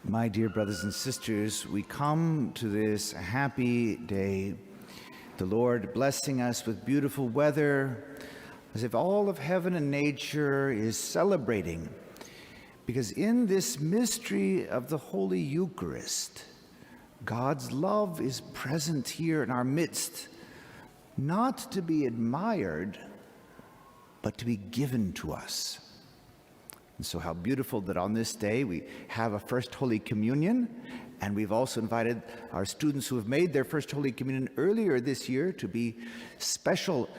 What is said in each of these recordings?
My dear brothers and sisters, we come to this happy day, the Lord blessing us with beautiful weather, as if all of heaven and nature is celebrating. Because in this mystery of the Holy Eucharist, God's love is present here in our midst, not to be admired, but to be given to us. And so how beautiful that on this day we have a First Holy Communion, and we've also invited our students who have made their First Holy Communion earlier this year to be special,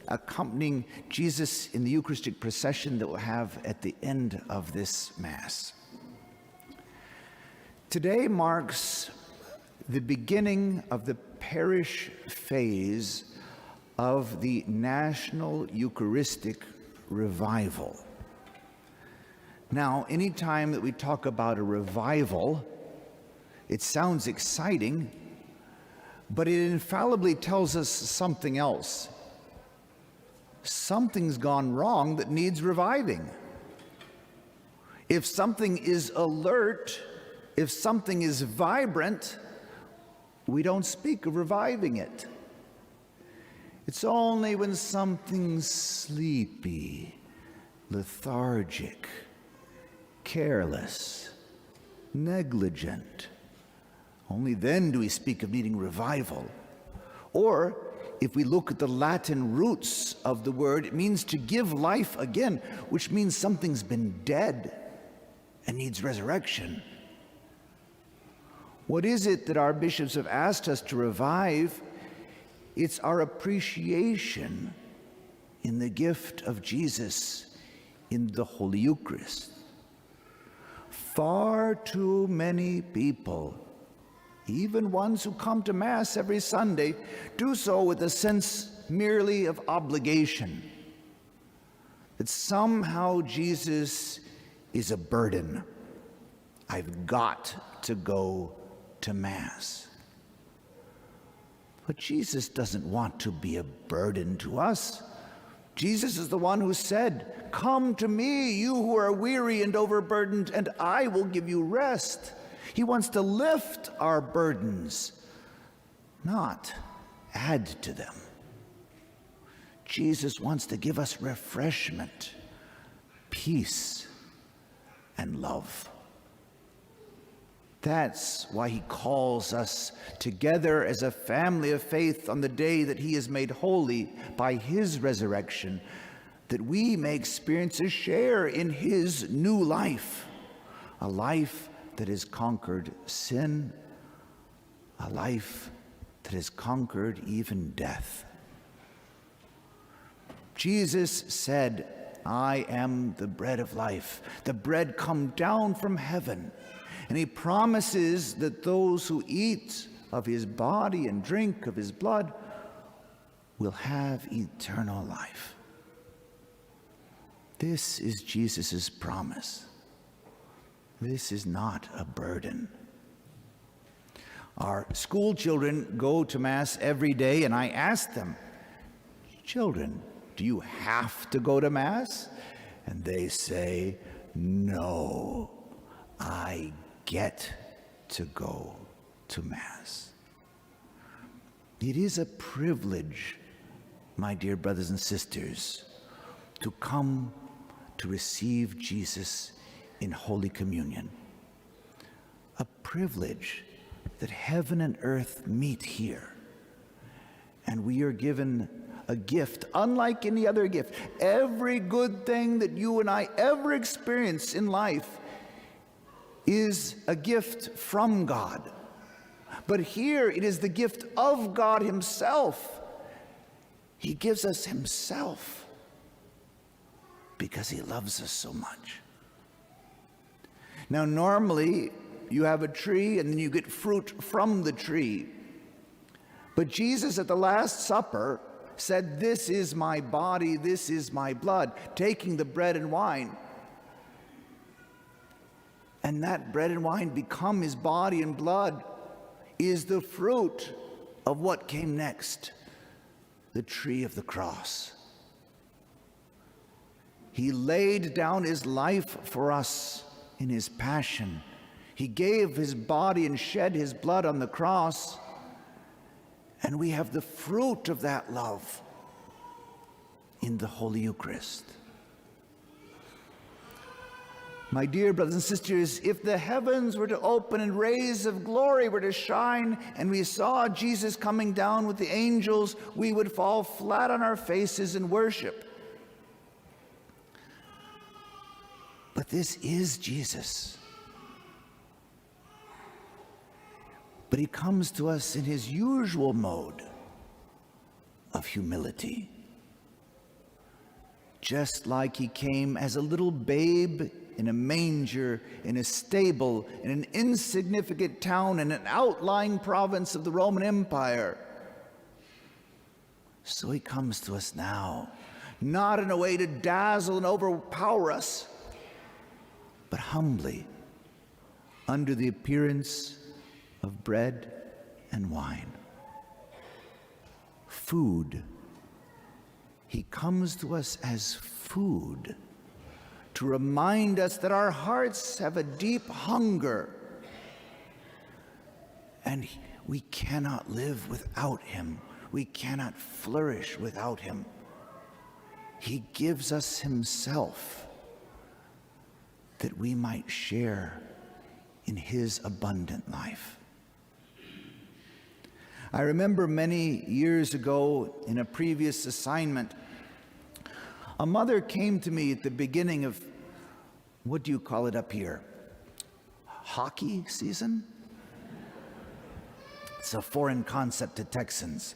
accompanying Jesus in the Eucharistic procession that we'll have at the end of this Mass. Today marks the beginning of the parish phase of the National Eucharistic Revival. Now, anytime that we talk about a revival, it sounds exciting, but it infallibly tells us something else. Something's gone wrong that needs reviving. If something is alert, if something is vibrant, we don't speak of reviving it. It's only when something's sleepy, lethargic, careless, negligent, only then do we speak of needing revival. Or, if we look at the Latin roots of the word, it means to give life again, which means something's been dead and needs resurrection. What is it that our bishops have asked us to revive? It's our appreciation in the gift of Jesus in the Holy Eucharist. Far too many people, even ones who come to Mass every Sunday, do so with a sense merely of obligation, that somehow Jesus is a burden. I've got to go to Mass. But Jesus doesn't want to be a burden to us. Jesus is the one who said, "Come to me, you who are weary and overburdened, and I will give you rest." He wants to lift our burdens, not add to them. Jesus wants to give us refreshment, peace, and love. That's why he calls us together as a family of faith on the day that he is made holy by his resurrection, that we may experience a share in his new life, a life that has conquered sin, a life that has conquered even death. Jesus said, "I am the bread of life, the bread come down from heaven." And he promises that those who eat of his body and drink of his blood will have eternal life. This is Jesus' promise. This is not a burden. Our school children go to Mass every day, and I ask them, "Children, do you have to go to Mass?" And they say, "No, I get to go to Mass." It is a privilege, my dear brothers and sisters, to come to receive Jesus in Holy Communion. A privilege that heaven and earth meet here. And we are given a gift, unlike any other gift. Every good thing that you and I ever experience in life is a gift from God. But here it is the gift of God himself. He gives us himself because he loves us so much. Now, normally you have a tree and then you get fruit from the tree. But Jesus at the Last Supper said, "This is my body, this is my blood," taking the bread and wine. And that bread and wine become his body and blood is the fruit of what came next, the tree of the cross. He laid down his life for us in his passion, He gave his body and shed his blood on the cross, and we have the fruit of that love in the Holy Eucharist. My dear brothers and sisters, if the heavens were to open and rays of glory were to shine, and we saw Jesus coming down with the angels, we would fall flat on our faces in worship. But this is Jesus. But he comes to us in his usual mode of humility. Just like he came as a little babe in a manger, in a stable, in an insignificant town, in an outlying province of the Roman Empire. So he comes to us now, not in a way to dazzle and overpower us, but humbly, under the appearance of bread and wine. Food. He comes to us as food, to remind us that our hearts have a deep hunger, and we cannot live without him. We cannot flourish without him. He gives us himself that we might share in his abundant life. I remember many years ago in a previous assignment, a mother came to me at the beginning of, what do you call it up here? Hockey season? It's a foreign concept to Texans.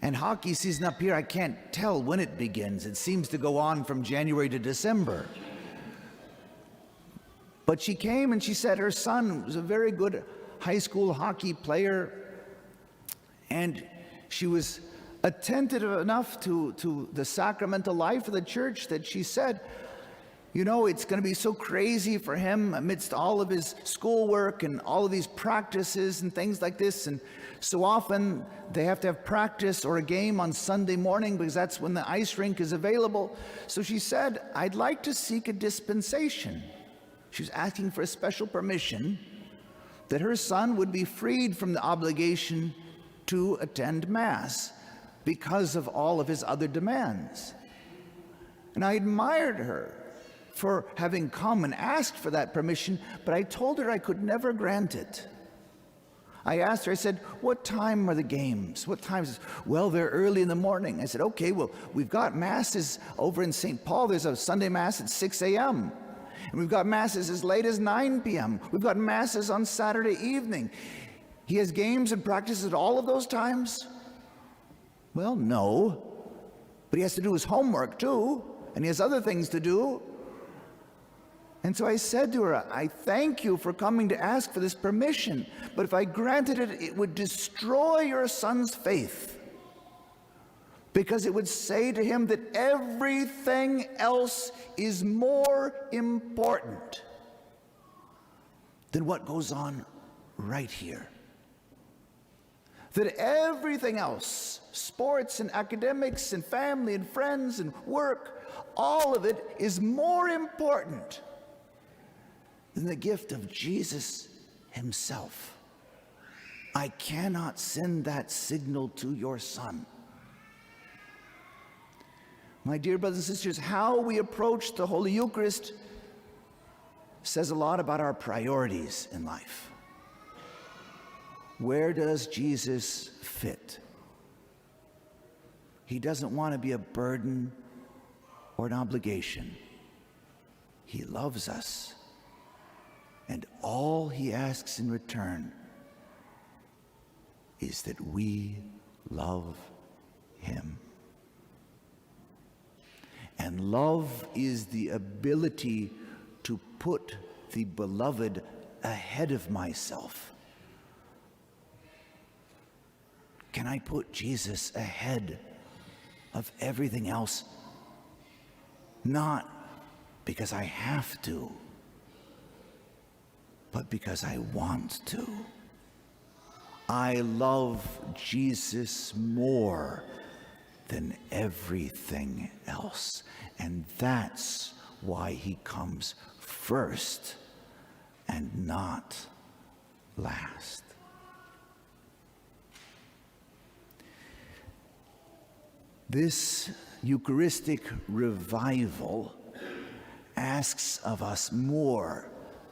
And hockey season up here, I can't tell when it begins. It seems to go on from January to December. But she came and she said her son was a very good high school hockey player, and she was attentive enough to the sacramental life of the church that she said, you know, it's going to be so crazy for him amidst all of his schoolwork and all of these practices and things like this. And so often they have to have practice or a game on Sunday morning because that's when the ice rink is available. So she said, I'd like to seek a dispensation. She was asking for a special permission that her son would be freed from the obligation to attend Mass because of all of his other demands. And I admired her for having come and asked for that permission, but I told her I could never grant it. I asked her, I said, what time are the games? What times? Well, they're early in the morning. I said, okay, well, we've got Masses over in St. Paul. There's a Sunday Mass at 6 a.m. And we've got Masses as late as 9 p.m. We've got Masses on Saturday evening. He has games and practices at all of those times? Well, no. But he has to do his homework too, and he has other things to do. And so I said to her, I thank you for coming to ask for this permission, but if I granted it, it would destroy your son's faith, because it would say to him that everything else is more important than what goes on right here. That everything else, sports and academics and family and friends and work, all of it is more important than the gift of Jesus himself. I cannot send that signal to your son. My dear brothers and sisters, how we approach the Holy Eucharist says a lot about our priorities in life. Where does Jesus fit? He doesn't want to be a burden or an obligation. He loves us, and all he asks in return is that we love him. And love is the ability to put the beloved ahead of myself. Can I put Jesus ahead of everything else? Not because I have to, but because I want to. I love Jesus more than everything else. And that's why he comes first and not last. This Eucharistic revival asks of us more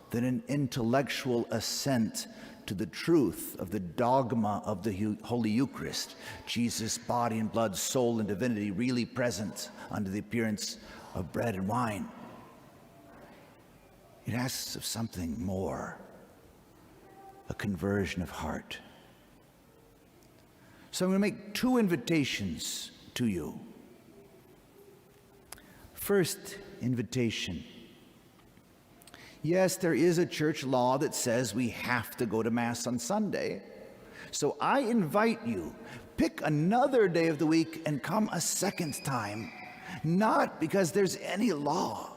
than an intellectual assent to the truth of the dogma of the Holy Eucharist, Jesus' body and blood, soul and divinity really present under the appearance of bread and wine. It asks of something more, a conversion of heart. So I'm going to make two invitations to you. First invitation. Yes, there is a church law that says we have to go to Mass on Sunday. So I invite you, pick another day of the week and come a second time, not because there's any law,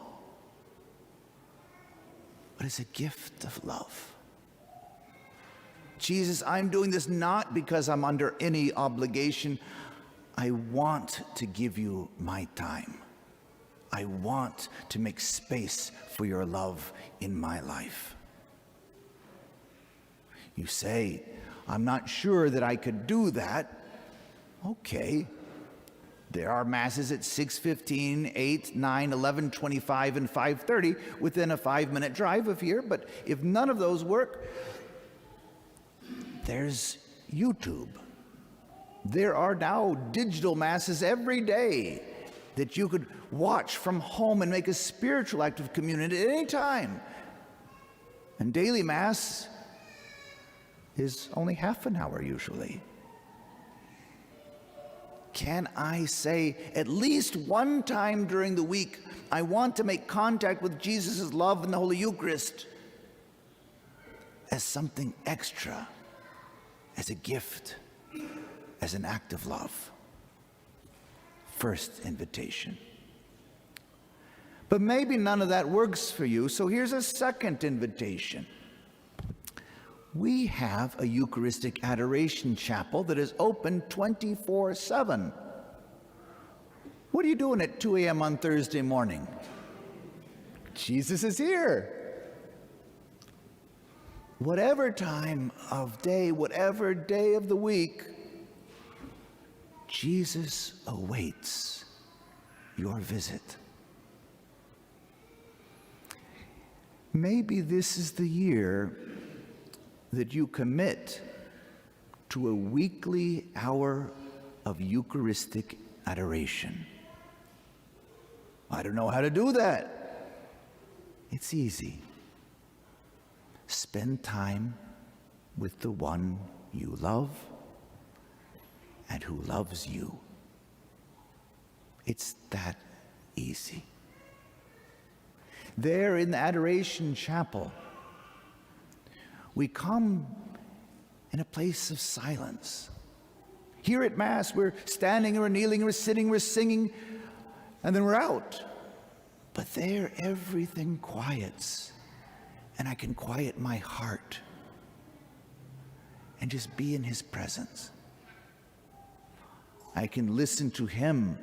but it's a gift of love. Jesus, I'm doing this not because I'm under any obligation. I want to give you my time. I want to make space for your love in my life. You say, I'm not sure that I could do that. Okay. There are Masses at 6:15, 8, 9, 11:25, and 5:30 within a 5-minute drive of here. But if none of those work, there's YouTube. There are now digital Masses every day that you could watch from home and make a spiritual act of communion at any time. And daily Mass is only half an hour usually. Can I say at least one time during the week, I want to make contact with Jesus' love in the Holy Eucharist as something extra, as a gift, as an act of love? First invitation. But maybe none of that works for you, so here's a second invitation. We have a Eucharistic Adoration Chapel that is open 24/7. What are you doing at 2 a.m. on Thursday morning? Jesus is here. Whatever time of day, whatever day of the week, Jesus awaits your visit. Maybe this is the year that you commit to a weekly hour of Eucharistic adoration. I don't know how to do that. It's easy. Spend time with the one you love and who loves you. It's that easy. There in the Adoration Chapel, we come in a place of silence. Here at Mass, we're standing, we're kneeling, we're sitting, we're singing, and then we're out. But there, everything quiets, and I can quiet my heart and just be in His presence. I can listen to Him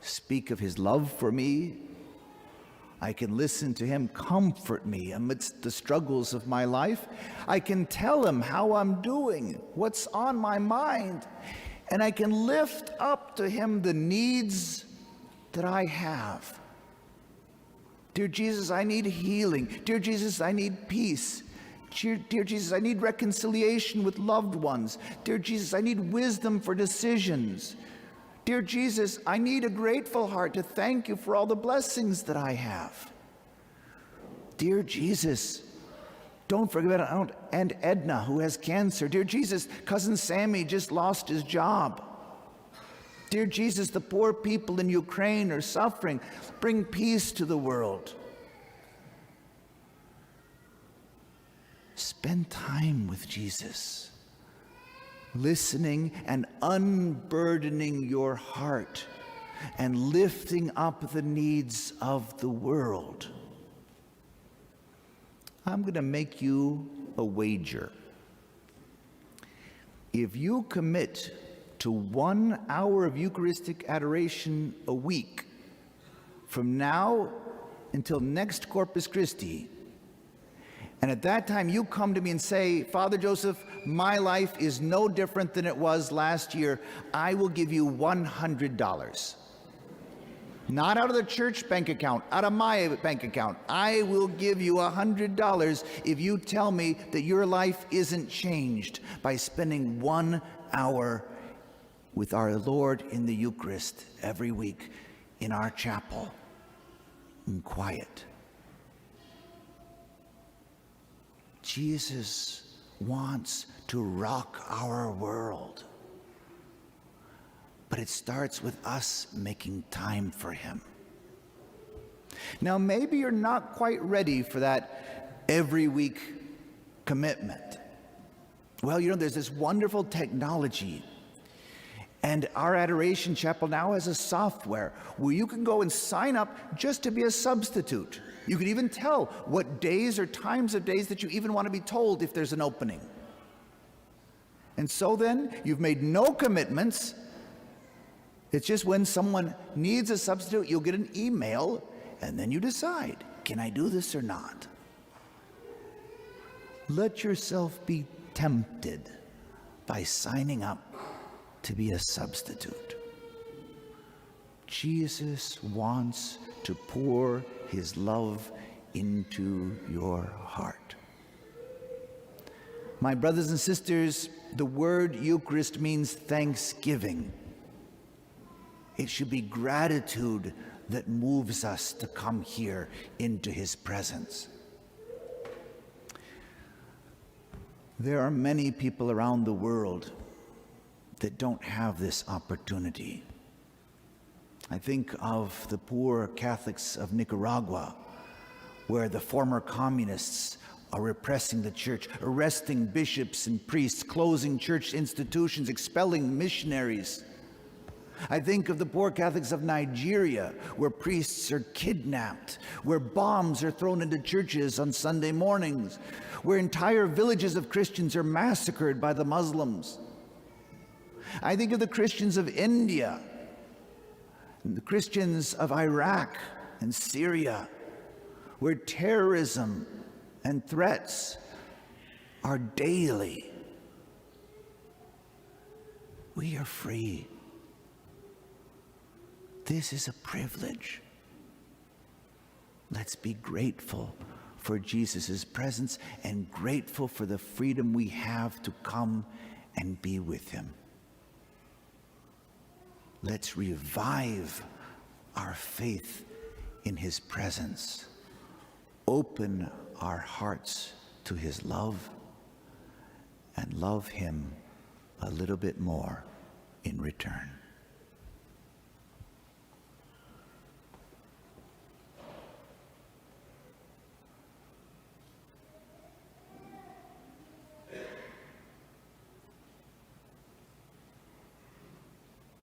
speak of His love for me. I can listen to Him comfort me amidst the struggles of my life. I can tell Him how I'm doing, what's on my mind, and I can lift up to Him the needs that I have. Dear Jesus, I need healing. Dear Jesus, I need peace. Dear Jesus, I need reconciliation with loved ones. Dear Jesus, I need wisdom for decisions. Dear Jesus, I need a grateful heart to thank you for all the blessings that I have. Dear Jesus, don't forget Aunt Edna who has cancer. Dear Jesus, Cousin Sammy just lost his job. Dear Jesus, the poor people in Ukraine are suffering. Bring peace to the world. Spend time with Jesus, listening and unburdening your heart and lifting up the needs of the world. I'm going to make you a wager. If you commit to 1 hour of Eucharistic adoration a week from now until next Corpus Christi, And at that time, you come to me and say, Father Joseph, my life is no different than it was last year. I will give you $100. Not out of the church bank account, out of my bank account. I will give you $100 if you tell me that your life isn't changed by spending 1 hour with our Lord in the Eucharist every week in our chapel in quiet. Jesus wants to rock our world. But it starts with us making time for him. Now, maybe you're not quite ready for that every week commitment. Well, there's this wonderful technology. And our Adoration Chapel now has a software where you can go and sign up just to be a substitute. You can even tell what days or times of days that you even want to be told if there's an opening. And so then, you've made no commitments. It's just when someone needs a substitute, you'll get an email, and then you decide, can I do this or not? Let yourself be tempted by signing up to be a substitute. Jesus wants to pour his love into your heart. My brothers and sisters, the word Eucharist means thanksgiving. It should be gratitude that moves us to come here into his presence. There are many people around the world that don't have this opportunity. I think of the poor Catholics of Nicaragua, where the former communists are repressing the church, arresting bishops and priests, closing church institutions, expelling missionaries. I think of the poor Catholics of Nigeria, where priests are kidnapped, where bombs are thrown into churches on Sunday mornings, where entire villages of Christians are massacred by the Muslims. I think of the Christians of India, and the Christians of Iraq and Syria, where terrorism and threats are daily. We are free. This is a privilege. Let's be grateful for Jesus' presence and grateful for the freedom we have to come and be with him. Let's revive our faith in his presence. Open our hearts to his love and love him a little bit more in return.